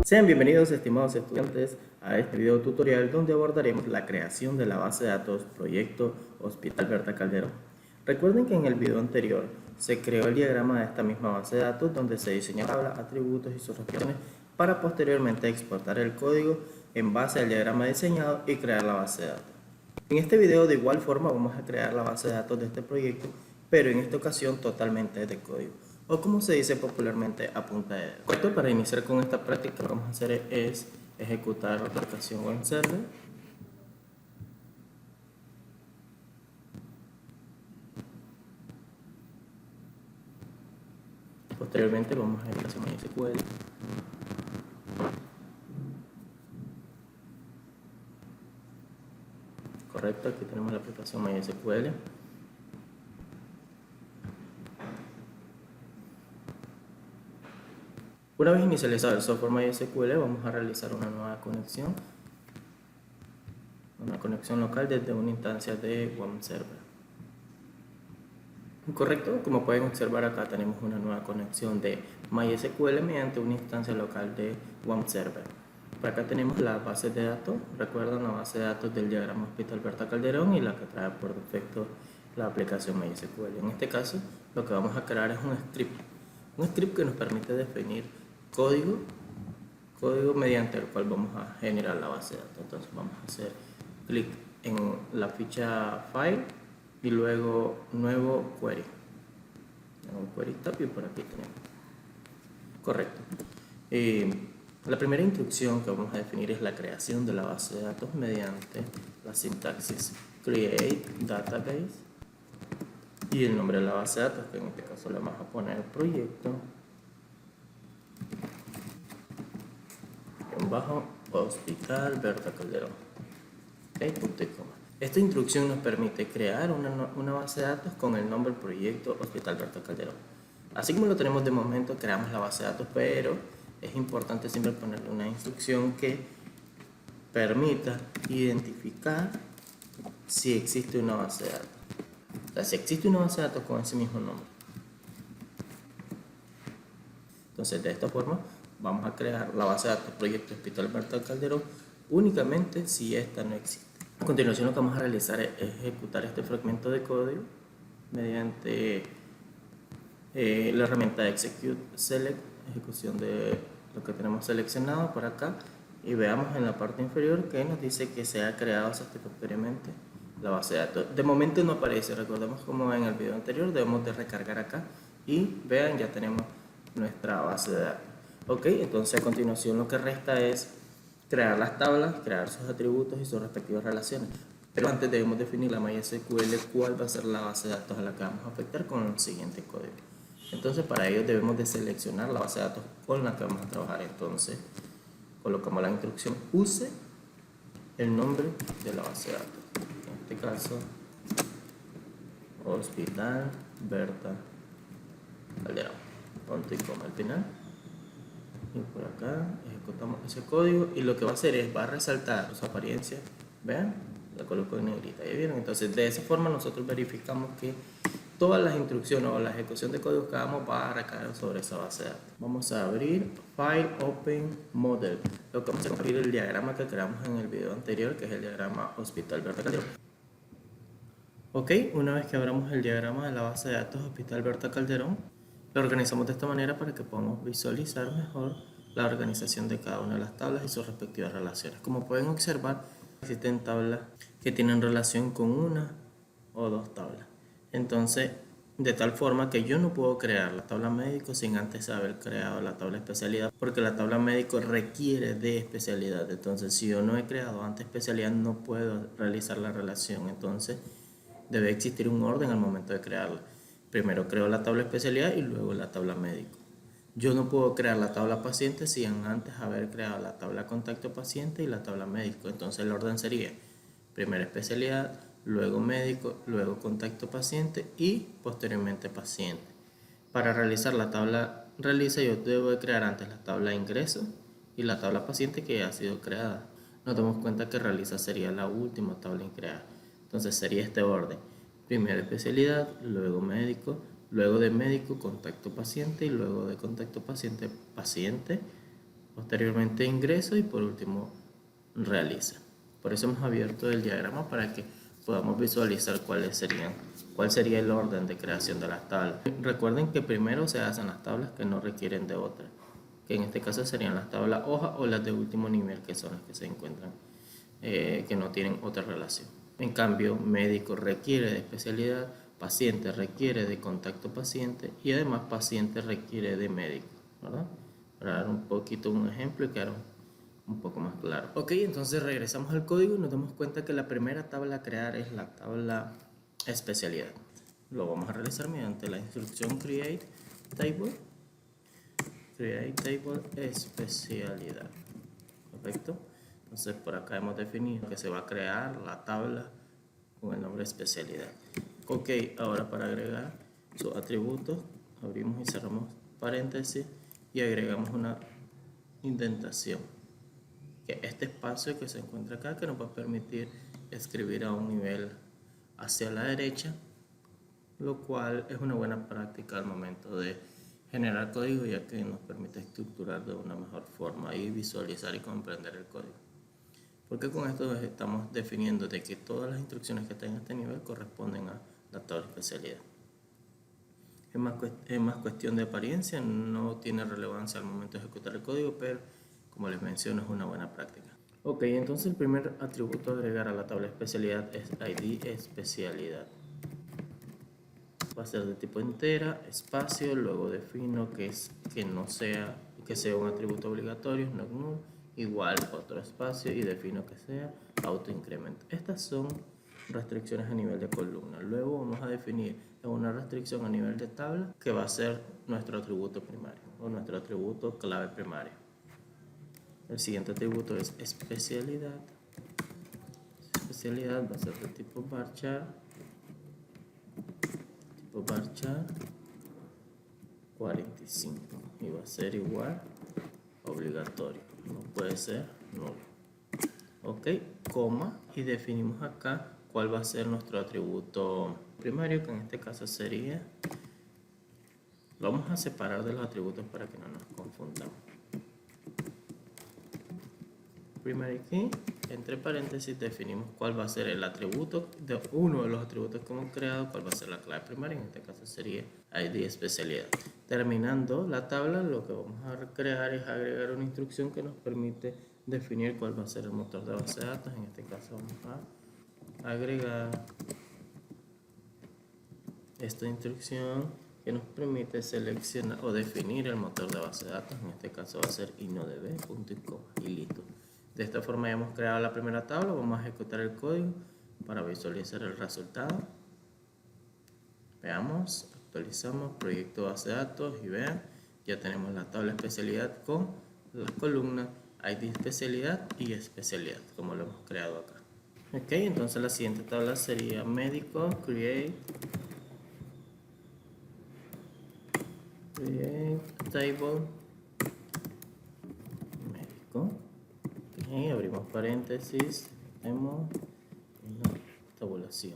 Sean bienvenidos, estimados estudiantes, a este video tutorial donde abordaremos la creación de la base de datos Proyecto Hospital Berta Calderón. Recuerden que en el video anterior se creó el diagrama de esta misma base de datos donde se diseñaban los atributos y sus restricciones para posteriormente exportar el código en base al diagrama diseñado y crear la base de datos. En este video de igual forma vamos a crear la base de datos de este proyecto, pero en esta ocasión totalmente de código, o como se dice popularmente, a punta de dedo. Correcto, para iniciar con esta práctica lo que vamos a hacer es ejecutar la aplicación web server. Posteriormente vamos a ejecutar MySQL. Correcto, aquí tenemos la aplicación MySQL. Una vez inicializado el software MySQL, vamos a realizar una nueva conexión local desde una instancia de web server. Correcto, como pueden observar acá tenemos una nueva conexión de MySQL mediante una instancia local de web server. Por acá tenemos la base de datos, recuerdan la base de datos del diagrama Hospital Berta Calderón y la que trae por defecto la aplicación MySQL. En este caso lo que vamos a crear es un script que nos permite definir código mediante el cual vamos a generar la base de datos. Entonces vamos a hacer clic en la ficha file y luego nuevo query, tab, y por aquí tenemos. Correcto. La primera instrucción que vamos a definir es la creación de la base de datos mediante la sintaxis create database y el nombre de la base de datos, que en este caso le vamos a poner proyecto bajo Hospital Berta Calderón, punto y coma. Esta instrucción nos permite crear una base de datos con el nombre proyecto Hospital Berta Calderón. Así como lo tenemos de momento, creamos la base de datos, pero es importante siempre ponerle una instrucción que permita identificar si existe una base de datos. O sea, si existe una base de datos con ese mismo nombre. Entonces, de esta forma, vamos a crear la base de datos Proyecto Hospital Berta Calderón únicamente si esta no existe. A continuación, lo que vamos a realizar es ejecutar este fragmento de código mediante la herramienta execute select, ejecución de lo que tenemos seleccionado por acá, y veamos en la parte inferior que nos dice que se ha creado satisfactoriamente la base de datos. De momento no aparece, recordemos como en el video anterior, debemos de recargar acá y vean, ya tenemos nuestra base de datos. Ok, entonces a continuación lo que resta es crear las tablas, crear sus atributos y sus respectivas relaciones. Pero antes debemos definir la MySQL cuál va a ser la base de datos a la que vamos a afectar con el siguiente código. Entonces para ello debemos de seleccionar la base de datos con la que vamos a trabajar. Entonces colocamos la instrucción use el nombre de la base de datos. En este caso Hospital Berta Calderón, punto y coma al final. Y por acá ejecutamos ese código y lo que va a hacer es, va a resaltar su apariencia, vean, la coloco en negrita, ¿ya vieron? Entonces de esa forma nosotros verificamos que todas las instrucciones o la ejecución de código que hagamos va a recaer sobre esa base de datos. Vamos a abrir File Open Model. Lo que vamos a hacer es abrir el diagrama que creamos en el video anterior, que es el diagrama Hospital Berta Calderón. Ok, una vez que abramos el diagrama de la base de datos Hospital Berta Calderón, lo organizamos de esta manera para que podamos visualizar mejor la organización de cada una de las tablas y sus respectivas relaciones. Como pueden observar, existen tablas que tienen relación con una o dos tablas. Entonces, de tal forma que yo no puedo crear la tabla médico sin antes haber creado la tabla especialidad, porque la tabla médico requiere de especialidad. Entonces, si yo no he creado antes especialidad, no puedo realizar la relación. Entonces, debe existir un orden al momento de crearla. Primero creo la tabla especialidad y luego la tabla médico. Yo no puedo crear la tabla paciente sin antes haber creado la tabla contacto paciente y la tabla médico. Entonces el orden sería primero especialidad, luego médico, luego contacto paciente y posteriormente paciente. Para realizar la tabla realiza yo debo de crear antes la tabla ingreso y la tabla paciente que ya ha sido creada. Nos damos cuenta que realiza sería la última tabla en crear. Entonces sería este orden: primero especialidad, luego médico, luego de médico contacto paciente y luego de contacto paciente paciente posteriormente ingreso y por último realiza. Por eso hemos abierto el diagrama para que podamos visualizar cuál sería el orden de creación de las tablas. Recuerden que primero se hacen las tablas que no requieren de otras, que en este caso serían las tablas hoja o las de último nivel, que son las que se encuentran que no tienen otra relación. En cambio, médico requiere de especialidad, paciente requiere de contacto paciente y además paciente requiere de médico, ¿verdad? Para dar un poquito un ejemplo y quedar un poco más claro. Ok, entonces regresamos al código y nos damos cuenta que la primera tabla a crear es la tabla especialidad. Lo vamos a realizar mediante la instrucción create table especialidad. Perfecto. Entonces por acá hemos definido que se va a crear la tabla con el nombre especialidad. Ok, ahora para agregar sus atributos, abrimos y cerramos paréntesis y agregamos una indentación, que este espacio que se encuentra acá, que nos va a permitir escribir a un nivel hacia la derecha, lo cual es una buena práctica al momento de generar código, ya que nos permite estructurar de una mejor forma y visualizar y comprender el código. Porque con esto estamos definiendo de que todas las instrucciones que están en este nivel corresponden a la tabla especialidad. Es más cuestión de apariencia, no tiene relevancia al momento de ejecutar el código, pero como les menciono es una buena práctica. Ok, entonces el primer atributo a agregar a la tabla especialidad es ID especialidad. Va a ser de tipo entera, espacio, luego defino que sea un atributo obligatorio, not null, igual otro espacio y defino que sea autoincremento. Estas son restricciones a nivel de columna. Luego vamos a definir una restricción a nivel de tabla que va a ser nuestro atributo primario o nuestro atributo clave primario. El siguiente atributo es especialidad. Especialidad va a ser de tipo varchar. Tipo varchar 45 y va a ser igual obligatorio, no puede ser nulo. Ok, coma y definimos acá cuál va a ser nuestro atributo primario, que en este caso sería, lo vamos a separar de los atributos para que no nos confundamos. Primary key, entre paréntesis definimos cuál va a ser el atributo de uno de los atributos que hemos creado, cuál va a ser la clave primaria, en este caso sería ID especialidad. Terminando la tabla, lo que vamos a crear es agregar una instrucción que nos permite definir cuál va a ser el motor de base de datos. En este caso vamos a agregar esta instrucción que nos permite seleccionar o definir el motor de base de datos. En este caso va a ser inodb, punto y coma y listo. De esta forma ya hemos creado la primera tabla. Vamos a ejecutar el código para visualizar el resultado. Veamos, actualizamos proyecto base de datos y vean, ya tenemos la tabla especialidad con las columnas ID especialidad y especialidad, como lo hemos creado acá. Ok, entonces la siguiente tabla sería médico, create table médico. Okay, abrimos paréntesis, tenemos una tabulación.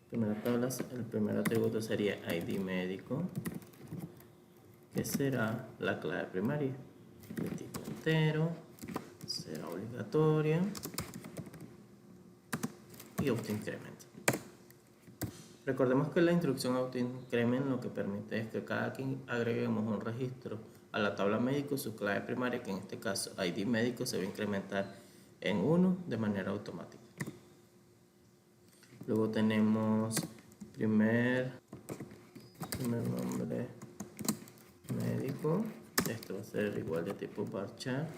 Primera tabla, el primer atributo sería ID médico, que será la clave primaria de tipo entero, será obligatoria y autoincremento. Recordemos que la instrucción autoincrement lo que permite es que cada que agreguemos un registro a la tabla médico, su clave primaria, que en este caso ID médico, se va a incrementar en 1 de manera automática. Luego tenemos primer nombre médico. Esto va a ser igual de tipo varchar.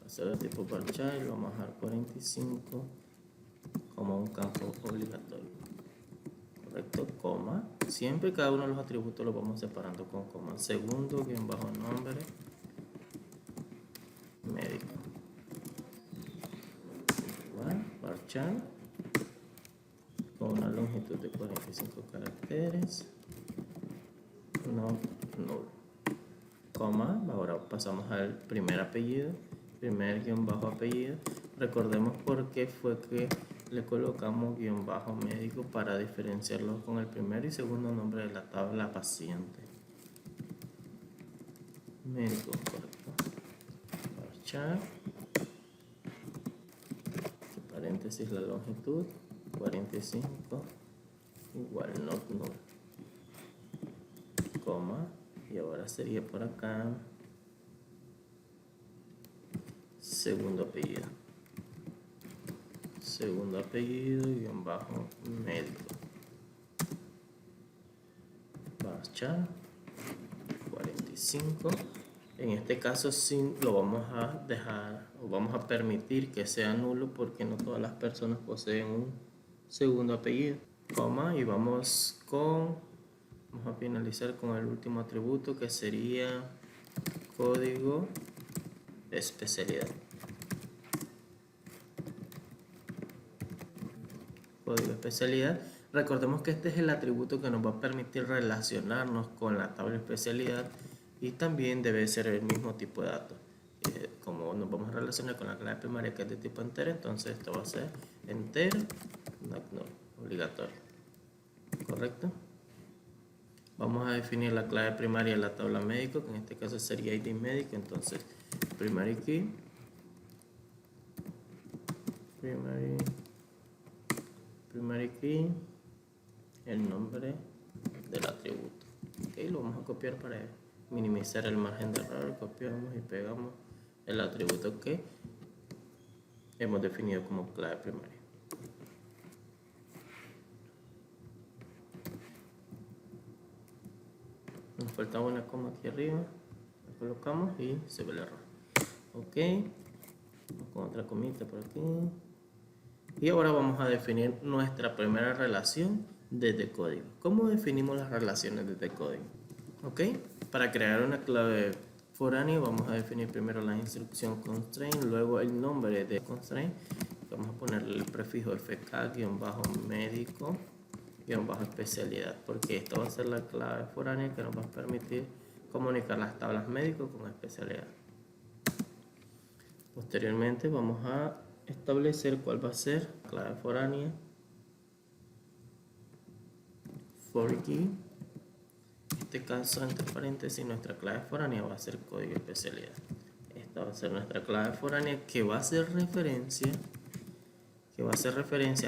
Va a ser de tipo varchar y lo vamos a dejar 45 como un campo obligatorio. Correcto, coma. Siempre cada uno de los atributos los vamos separando con coma. Segundo, guión bajo nombre médico. Igual, varchar con una longitud de 45 caracteres. No, null. Coma, ahora pasamos al primer apellido, primer guión bajo apellido. Recordemos por qué fue que le colocamos guión bajo médico, para diferenciarlo con el primer y segundo nombre de la tabla paciente. médico, correcto. Varchar, paréntesis la longitud, 45, igual not null, coma, y ahora sería por acá segundo apellido guión bajo médico, varchar 45. En este caso sí lo vamos a dejar o vamos a permitir que sea nulo porque no todas las personas poseen un segundo apellido, coma, y vamos a finalizar con el último atributo que sería código especialidad. Código especialidad. Recordemos que este es el atributo que nos va a permitir relacionarnos con la tabla especialidad y también debe ser el mismo tipo de datos. Como nos vamos a relacionar con la clave primaria que es de tipo entero, entonces esto va a ser entero, no, obligatorio. ¿Correcto? Vamos a definir la clave primaria de la tabla médico, que en este caso sería ID médico, entonces primary key, primary key, el nombre del atributo. Ok, lo vamos a copiar para minimizar el margen de error. Copiamos y pegamos el atributo que hemos definido como clave primaria. Nos faltaba una coma aquí arriba, la colocamos y se ve el error. Ok, vamos con otra comita por aquí. Y ahora vamos a definir nuestra primera relación desde código. ¿Cómo definimos las relaciones desde código? Ok, para crear una clave foránea vamos a definir primero la instrucción constraint, luego el nombre de constraint. Vamos a ponerle el prefijo fk-médico especialidad, porque esto va a ser la clave foránea que nos va a permitir comunicar las tablas médico con especialidad. Posteriormente vamos a establecer cuál va a ser clave foránea for key. En este caso, entre paréntesis, nuestra clave foránea va a ser código especialidad. Esta va a ser nuestra clave foránea que va a hacer referencia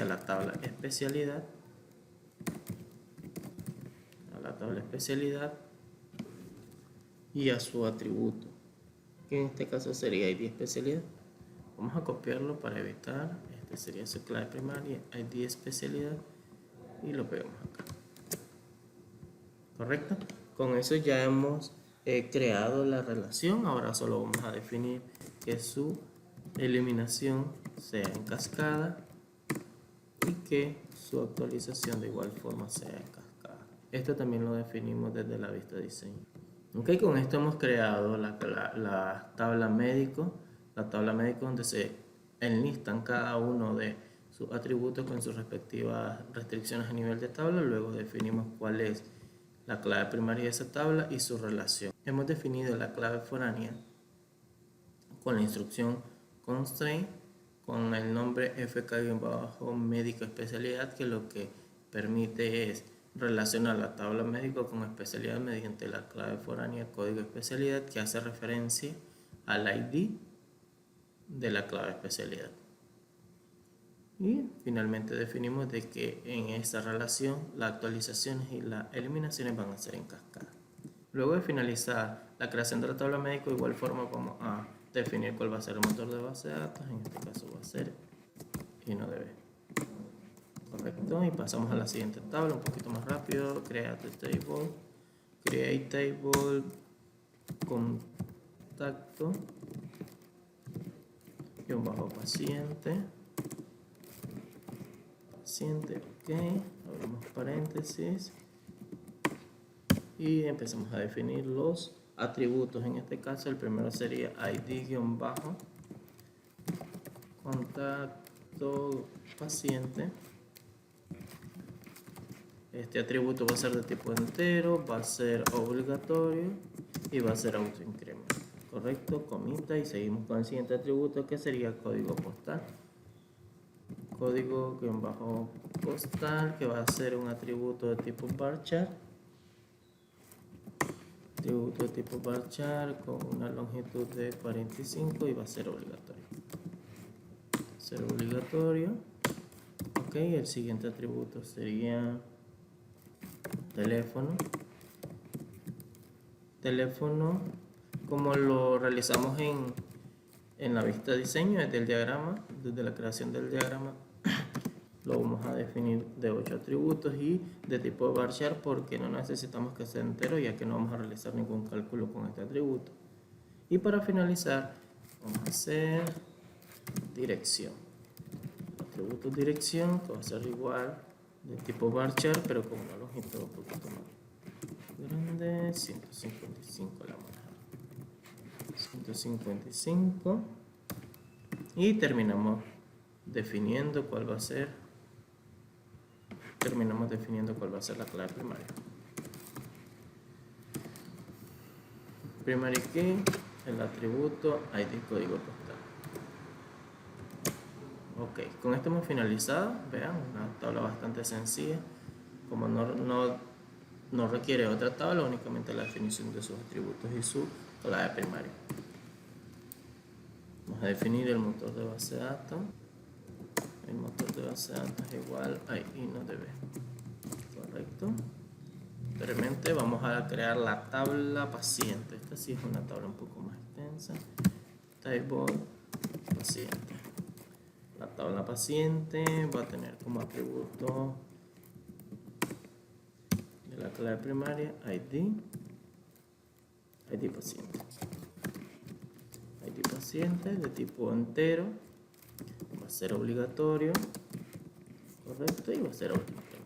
a la tabla especialidad, y a su atributo, que en este caso sería ID especialidad. Vamos a copiarlo para evitar, este sería su clave primaria, ID especialidad, y lo pegamos acá. ¿Correcto? Con eso ya hemos creado la relación. Ahora solo vamos a definir que su eliminación sea en cascada y que su actualización de igual forma sea en cascada. Esto también lo definimos desde la vista de diseño. Ok, con esto hemos creado la tabla médico, donde se enlistan cada uno de sus atributos con sus respectivas restricciones a nivel de tabla. Luego definimos cuál es la clave primaria de esa tabla y su relación. Hemos definido la clave foránea con la instrucción constraint, con el nombre fk-médico especialidad, que lo que permite es relacionar la tabla médico con especialidad mediante la clave foránea código especialidad, que hace referencia al ID de la clave especialidad. Y finalmente definimos de que en esta relación las actualizaciones y las eliminaciones van a ser en cascada. Luego de finalizar la creación de la tabla médico, de igual forma vamos a definir cuál va a ser el motor de base de datos. En este caso va a ser InnoDB. Correcto, y pasamos a la siguiente tabla un poquito más rápido. Create table, contacto, paciente, ok, abrimos paréntesis y empezamos a definir los atributos. En este caso el primero sería id-contacto paciente. Este atributo va a ser de tipo entero, va a ser obligatorio y va a ser autoincremento. Correcto, comita, y seguimos con el siguiente atributo, que sería código postal. Código-postal, que va a ser un atributo de tipo varchar. Atributo de tipo varchar con una longitud de 45 y va a ser obligatorio. Ser obligatorio. Ok, el siguiente atributo sería teléfono. Teléfono, como lo realizamos en la vista de diseño, desde el diagrama, desde la creación del diagrama, lo vamos a definir de 8 atributos y de tipo varchar porque no necesitamos que sea entero, ya que no vamos a realizar ningún cálculo con este atributo. Y para finalizar, vamos a hacer dirección. Atributo dirección, que va a ser igual de tipo varchar, pero con una longitud un poquito más grande, 155 la manejamos. 155 y terminamos definiendo cuál va a ser la clave primaria. Primary key, el atributo ID código postal. Ok, con esto hemos finalizado. Vean, una tabla bastante sencilla. Como no requiere otra tabla, únicamente la definición de sus atributos y su clave primaria. Vamos a definir el motor de base de datos. El motor de base de datos es igual a INODB. Correcto. Anteriormente vamos a crear la tabla paciente. Esta sí es una tabla un poco más extensa. Table paciente. La tabla paciente va a tener como atributo de la clave primaria ID paciente. ID paciente de tipo entero. Va a ser obligatorio. Correcto. Y va a ser obligatorio.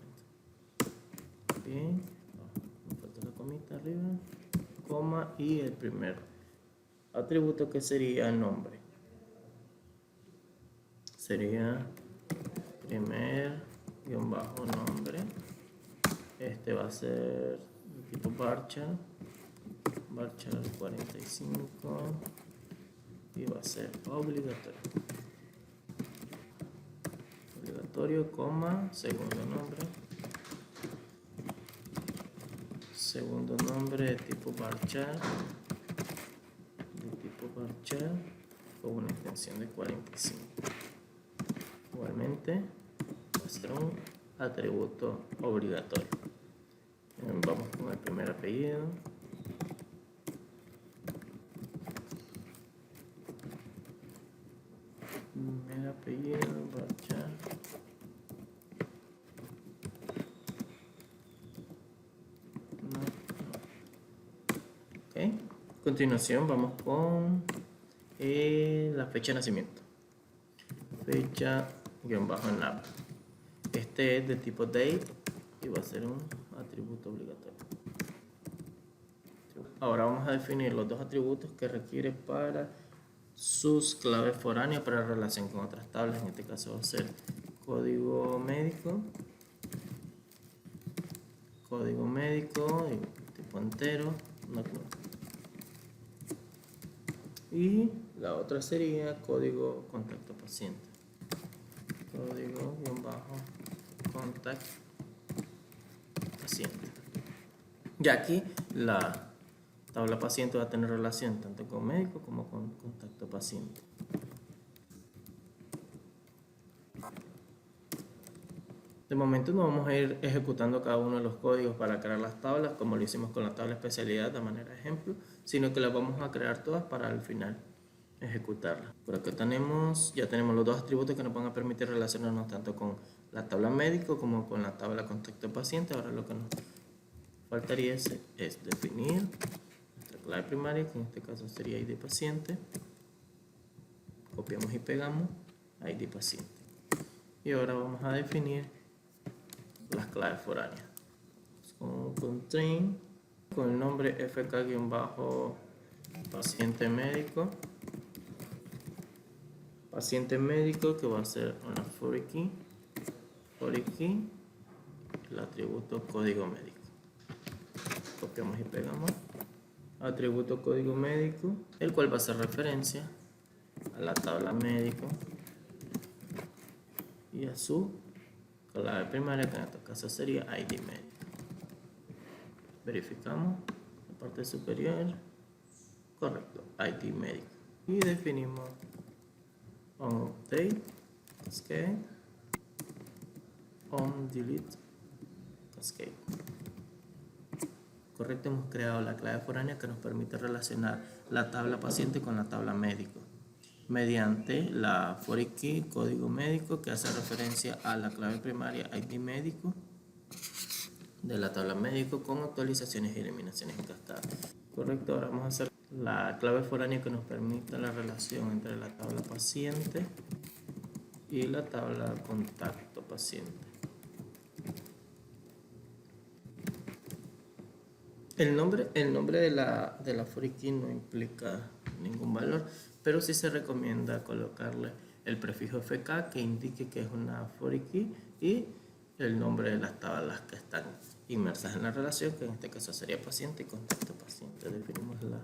Bien. Me falta la comita arriba. Coma y el primer atributo que sería el nombre. Sería primer guión bajo nombre. Este va a ser de tipo varchar 45 y va a ser obligatorio, coma, segundo nombre de tipo varchar con una extensión de 45. Igualmente va a ser un atributo obligatorio. Vamos con el primer apellido. Varchar. Ok. A continuación vamos con la fecha de nacimiento. Fecha-nav. Este es de tipo date y va a ser un atributo obligatorio. Ahora vamos a definir los dos atributos que requiere para sus claves foráneas para relación con otras tablas. En este caso va a ser código médico tipo entero, y la otra sería código contacto paciente. Contact paciente. Ya aquí la tabla paciente va a tener relación tanto con médico como con contacto paciente. De momento no vamos a ir ejecutando cada uno de los códigos para crear las tablas como lo hicimos con la tabla especialidad de manera de ejemplo, sino que las vamos a crear todas para al final ejecutarlas. Por acá ya tenemos los dos atributos que nos van a permitir relacionarnos tanto con la tabla médico como con la tabla contacto paciente. Ahora lo que nos faltaría es definir nuestra clave primaria, que en este caso sería ID paciente. Copiamos y pegamos ID paciente. Y ahora vamos a definir las claves foráneas. Con contain, con el nombre fk-paciente médico. Paciente médico, que va a ser una foreign key, el atributo código médico. Copiamos y pegamos. Atributo código médico, el cual va a hacer referencia a la tabla médico y a su clave primaria, que en este caso sería ID médico. Verificamos, parte superior, correcto, ID médico. Y definimos on update, cascade, on delete, cascade. Correcto, hemos creado la clave foránea que nos permite relacionar la tabla paciente con la tabla médico mediante la foreign key, código médico, que hace referencia a la clave primaria ID médico de la tabla médico con actualizaciones y eliminaciones en cascada. Correcto, ahora vamos a hacer la clave foránea que nos permite la relación entre la tabla paciente y la tabla contacto paciente. El nombre de la foreign key no implica ningún valor, pero sí se recomienda colocarle el prefijo FK que indique que es una foreign key y el nombre de las tablas que están inmersas en la relación, que en este caso sería paciente y contacto paciente. Definimos la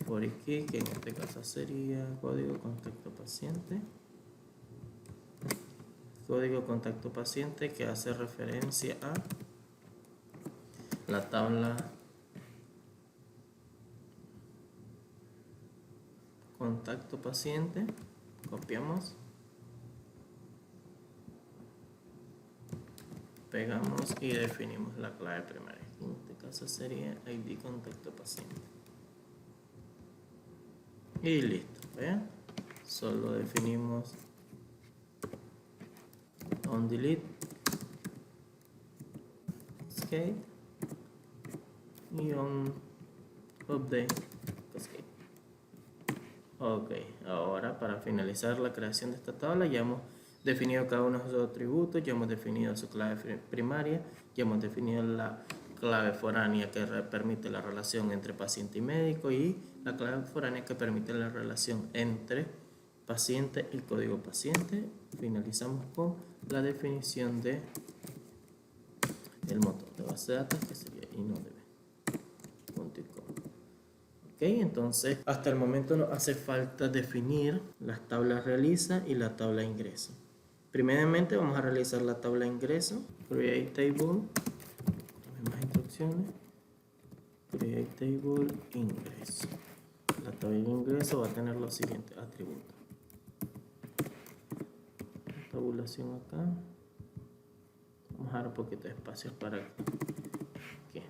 foreign key, que en este caso sería código contacto paciente. Código contacto paciente que hace referencia a la tabla contacto paciente. Copiamos, pegamos y definimos la clave primaria. En este caso sería ID contacto paciente. Y listo, ¿vean? Solo definimos on delete, cascade y on update, cascade. Ok, ahora para finalizar la creación de esta tabla ya hemos definido cada uno de sus atributos, ya hemos definido su clave primaria, ya hemos definido la clave foránea que permite la relación entre paciente y médico y la clave foránea que permite la relación entre paciente y código paciente. Finalizamos con la definición de el motor de base de datos que sería inodb.com. Ok, entonces hasta el momento nos hace falta definir las tablas realiza y la tabla ingreso. Primeramente vamos a realizar la tabla ingreso, create table, las mismas instrucciones, create table ingreso. La tabla ingreso va a tener los siguientes atributos. Tabulación acá. Vamos a dar un poquito de espacio para que.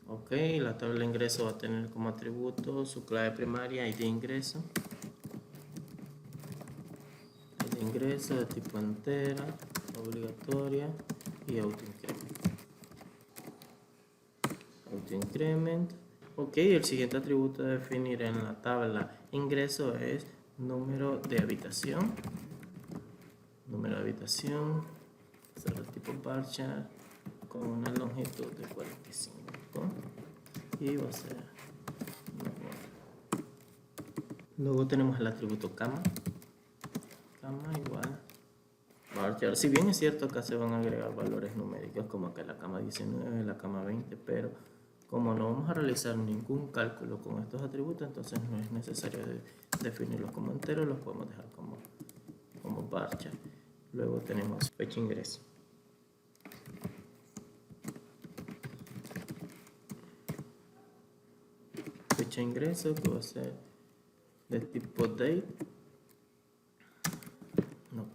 Ok, la tabla de ingreso va a tener como atributo su clave primaria ID ingreso. ID ingreso de tipo entera, obligatoria y autoincrement. Autoincrement. Ok, el siguiente atributo a definir en la tabla ingreso es número de habitación. Número de habitación, será el tipo bar chart con una longitud de 45 y va a ser normal. Luego tenemos el atributo cama. Cama igual bar chart. Si bien es cierto, acá se van a agregar valores numéricos como acá la cama 19, la cama 20, pero como no vamos a realizar ningún cálculo con estos atributos, entonces no es necesario definirlos como enteros, los podemos dejar como bar chart. Luego tenemos fecha de ingreso. Fecha de ingreso que va a ser de tipo date, no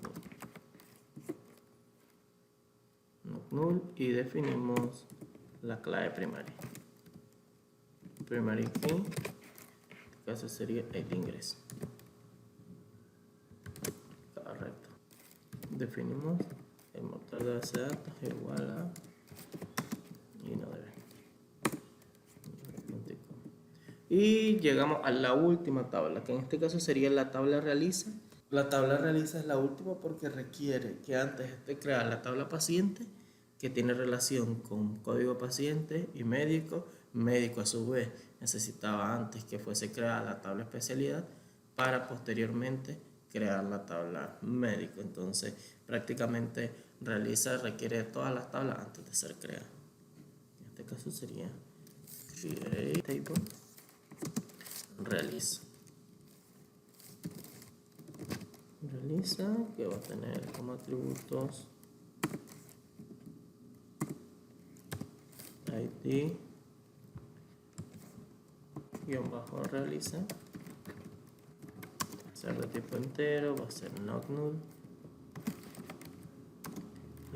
null, y definimos la clave primaria. Primary key, en este caso sería el ingreso. Correcto. Definimos el motor de base de datos igual a inodb. Y llegamos a la última tabla, que en este caso sería la tabla realiza. La tabla realiza es la última porque requiere que antes esté creada la tabla paciente, que tiene relación con código paciente y médico. Médico a su vez necesitaba antes que fuese creada la tabla especialidad para posteriormente crear la tabla médico. Entonces prácticamente realiza requiere todas las tablas antes de ser creada. En este caso sería create table realiza que va a tener como atributos ID guión bajo realiza, va a ser de tipo entero, va a ser not null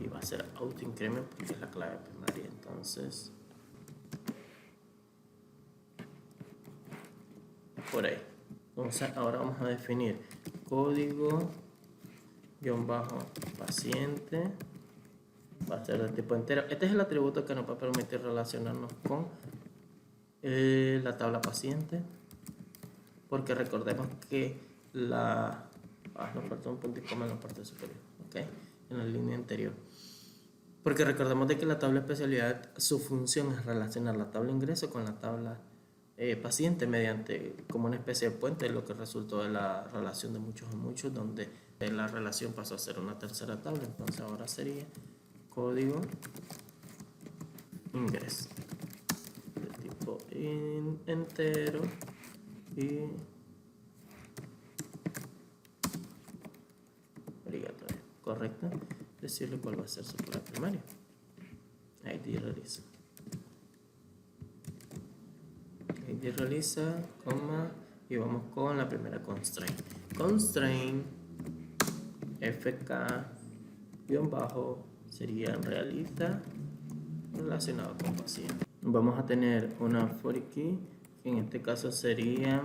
y va a ser auto increment porque es la clave primaria. Entonces por ahí. Entonces ahora vamos a definir código guión bajo paciente, va a ser de tipo entero. Este es el atributo que nos va a permitir relacionarnos con la tabla paciente, porque recordemos que nos falta un punto y coma en la parte superior, ¿ok? En la línea anterior. Porque recordemos de que la tabla especialidad, su función es relacionar la tabla ingreso con la tabla paciente mediante como una especie de puente, lo que resultó de la relación de muchos a muchos, donde la relación pasó a ser una tercera tabla. Entonces ahora sería código ingreso de tipo entero y obligatorio, correcto. Decirle cuál va a ser su clave primaria. ID realiza. ID realiza, coma, y vamos con la primera constraint. Constraint fk guión bajo sería realiza relacionado con paciente. Vamos a tener una for key que en este caso sería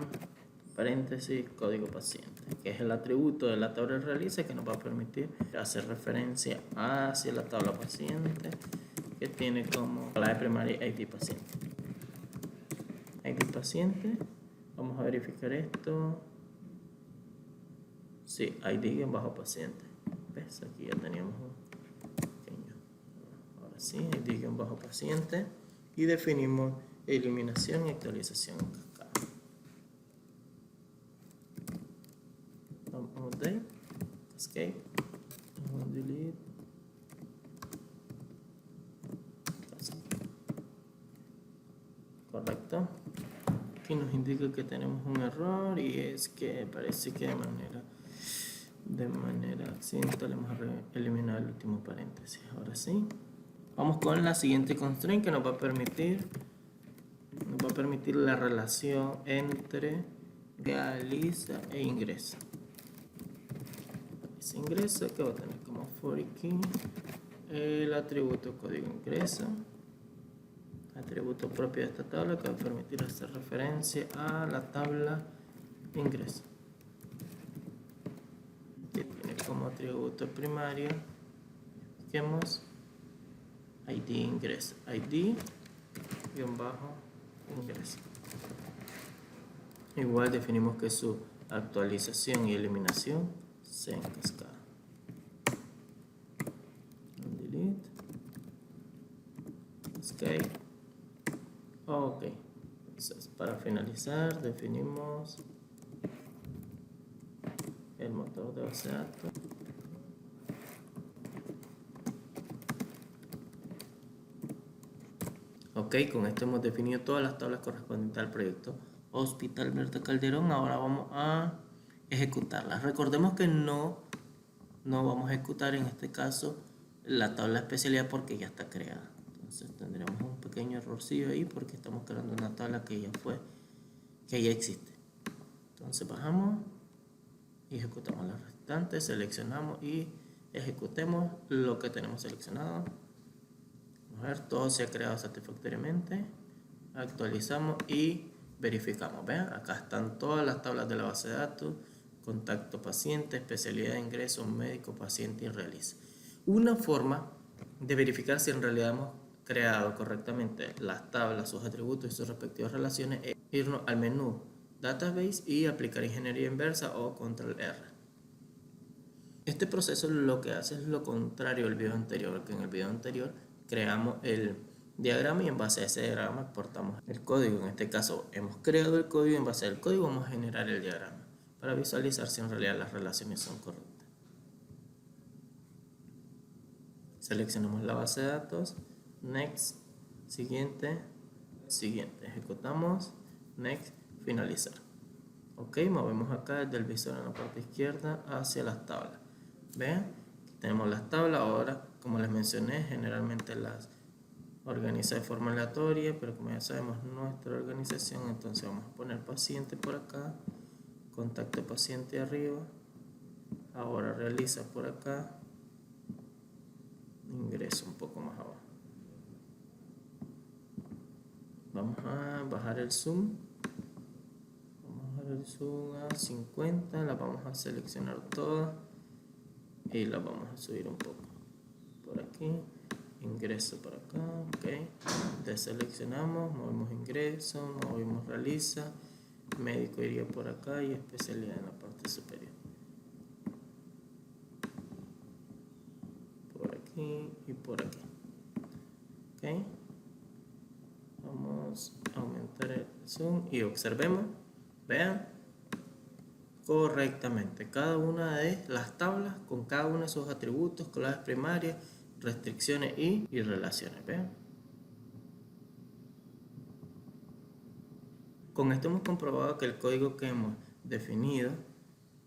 paréntesis código paciente, que es el atributo de la tabla realiza que nos va a permitir hacer referencia hacia la tabla paciente, que tiene como clave primaria ID paciente. ID paciente, vamos a verificar esto. Sí, ID bajo paciente. ¿Ves? Aquí ya teníamos un pequeño. Ahora sí, ID bajo paciente. Y definimos eliminación y actualización en cascada. Vamos a update, cascade, vamos a delete, cascade. Correcto. Aquí nos indica que tenemos un error y es que parece que de manera accidental hemos eliminado el último paréntesis. Ahora sí, vamos con la siguiente constraint que nos va a permitir la relación entre realiza e ingresa. Ese ingresa que va a tener como for key el atributo código ingresa, atributo propio de esta tabla que va a permitir hacer referencia a la tabla ingreso. Que tiene como atributo primario, busquemos ID ingreso, ID guión bajo ingreso. Igual definimos que su actualización y eliminación sea en cascada. Delete, cascade. Ok, entonces para finalizar definimos el motor de base de datos. Ok, con esto hemos definido todas las tablas correspondientes al proyecto Hospital Berta Calderón. Ahora vamos a ejecutarlas. Recordemos que no vamos a ejecutar en este caso la tabla especialidad porque ya está creada. Entonces tendremos un pequeño errorcillo ahí porque estamos creando una tabla que ya existe. Entonces bajamos y ejecutamos las restantes, seleccionamos y ejecutemos lo que tenemos seleccionado. Vamos a ver, todo se ha creado satisfactoriamente. Actualizamos y verificamos. Vean, acá están todas las tablas de la base de datos: contacto paciente, especialidad de ingreso, médico, paciente y realiza. Una forma de verificar si en realidad hemos creado correctamente las tablas, sus atributos y sus respectivas relaciones es irnos al menú Database y aplicar ingeniería inversa o Control R. Este proceso lo que hace es lo contrario al video anterior, porque en el video anterior creamos el diagrama y en base a ese diagrama exportamos el código. En este caso hemos creado el código y en base al código vamos a generar el diagrama para visualizar si en realidad las relaciones son correctas. Seleccionamos la base de datos, next, siguiente, siguiente, ejecutamos, next, finalizar. Ok, movemos acá desde el visor en la parte izquierda hacia las tablas. Vean, tenemos las tablas. Ahora, como les mencioné, generalmente organiza de forma aleatoria, pero como ya sabemos nuestra organización, entonces vamos a poner paciente por acá, contacto paciente arriba, ahora realiza por acá, ingreso un poco más abajo. Vamos a bajar el zoom, a 50, las vamos a seleccionar todas y las vamos a subir un poco por aquí, ingreso por acá, ok, deseleccionamos, movemos ingreso, movemos realiza, médico iría por acá y especialidad en la parte superior, por aquí y por aquí, ok. Vamos a aumentar el zoom y observemos, vean correctamente cada una de las tablas con cada uno de sus atributos, claves primarias, restricciones y relaciones. Vean. Con esto hemos comprobado que el código que hemos definido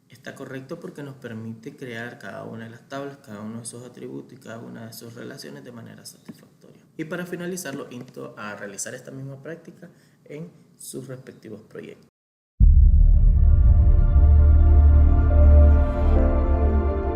está correcto porque nos permite crear cada una de las tablas, cada uno de sus atributos y cada una de sus relaciones de manera satisfactoria. Y para finalizar, los insto a realizar esta misma práctica en sus respectivos proyectos.